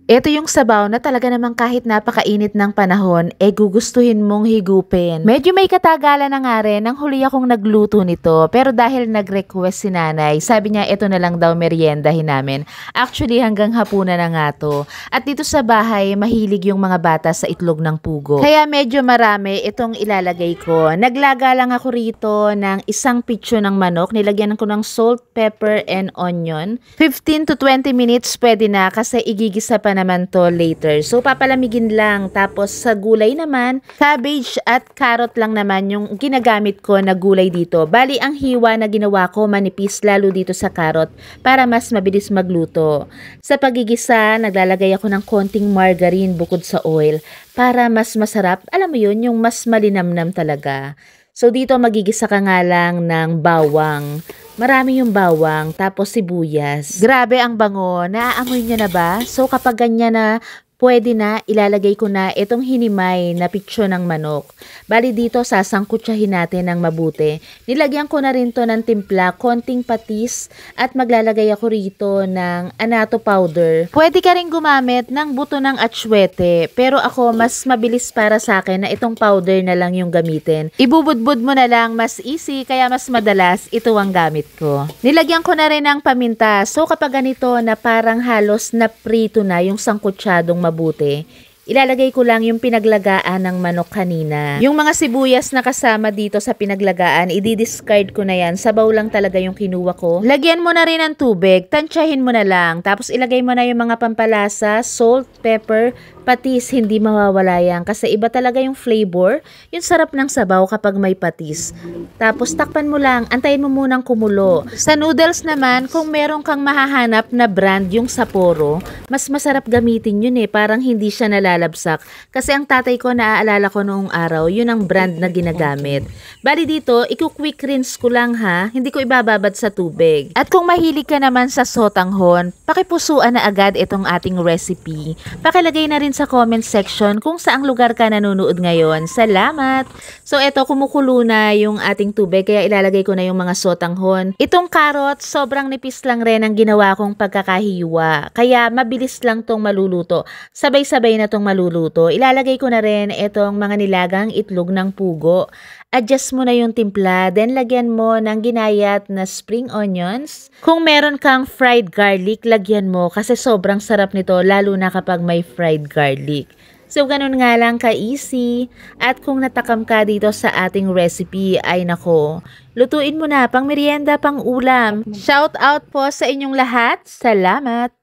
Ito yung sabaw na talaga namang kahit napakainit ng panahon, gugustuhin mong higupin. Medyo may katagalan na nga rin nang huli akong nagluto nito, pero dahil nag-request si nanay, sabi niya ito na lang daw meriendahin namin. Actually hanggang hapunan na nga to. At dito sa bahay, mahilig yung mga bata sa itlog ng pugo. Kaya medyo marami itong ilalagay ko. Naglaga lang ako rito ng isang pitso ng manok, nilagyan ko ng salt, pepper, and onion. 15 to 20 minutes pwede na kasi igigisa pa naman to later. So papalamigin lang. Tapos sa gulay naman, cabbage at carrot lang naman yung ginagamit ko na gulay dito. Bali ang hiwa na ginawa ko manipis lalo dito sa carrot para mas mabilis magluto. Sa pagigisa, naglalagay ako ng konting margarine bukod sa oil para mas masarap. Alam mo yun, yung mas malinamnam talaga. So dito magigisa ka nga lang ng bawang. Marami yung bawang, tapos sibuyas. Grabe ang bango. Naaamoy niya na ba? So kapag ganyan na, pwede na, ilalagay ko na itong hinimay na pitso ng manok. Bali dito, sasangkutsahin natin ng mabuti. Nilagyan ko na rin to ng timpla, konting patis, at maglalagay ako rito ng anato powder. Pwede ka rin gumamit ng buto ng atsuete, pero ako mas mabilis para sa akin na itong powder na lang yung gamitin. Ibubudbud mo na lang, mas easy, kaya mas madalas ito ang gamit ko. Nilagyan ko na rin ng paminta, so kapag ganito na parang halos na prito na yung sangkutsadong mabuti, ilalagay ko lang yung pinaglagaan ng manok kanina. Yung mga sibuyas na kasama dito sa pinaglagaan, i-discard ko na yan. Sabaw lang talaga yung kinuha ko. Lagyan mo na rin ng tubig, tansyahin mo na lang. Tapos ilagay mo na yung mga pampalasa, salt, pepper, patis, hindi mawawala yan. Kasi iba talaga yung flavor, yung sarap ng sabaw kapag may patis. Tapos takpan mo lang, antayin mo munang kumulo. Sa noodles naman, kung meron kang mahahanap na brand yung Sapporo, mas masarap gamitin yun parang hindi siya nalalabsak. Kasi ang tatay ko, naaalala ko noong araw, yun ang brand na ginagamit. Bali dito, quick rinse ko lang ha, hindi ko ibababad sa tubig. At kung mahilig ka naman sa sotanghon, pakipusuan na agad itong ating recipe. Pakilagay na rin sa comment section kung saang lugar ka nanonood ngayon. Salamat! So eto, kumukulo na yung ating tubig, kaya ilalagay ko na yung mga sotanghon. Itong carrot, sobrang nipis lang rin ang ginawa kong pagkakahiwa. Kaya mabilis lang tong maluluto. Sabay-sabay na tong maluluto. Ilalagay ko na rin itong mga nilagang itlog ng pugo. Adjust mo na yung timpla, then lagyan mo ng ginayat na spring onions. Kung meron kang fried garlic, lagyan mo kasi sobrang sarap nito lalo na kapag may fried garlic. So ganun nga lang ka-easy. At kung natakam ka dito sa ating recipe, ay nako, lutuin mo na pang merienda, pang ulam. Shout out po sa inyong lahat. Salamat!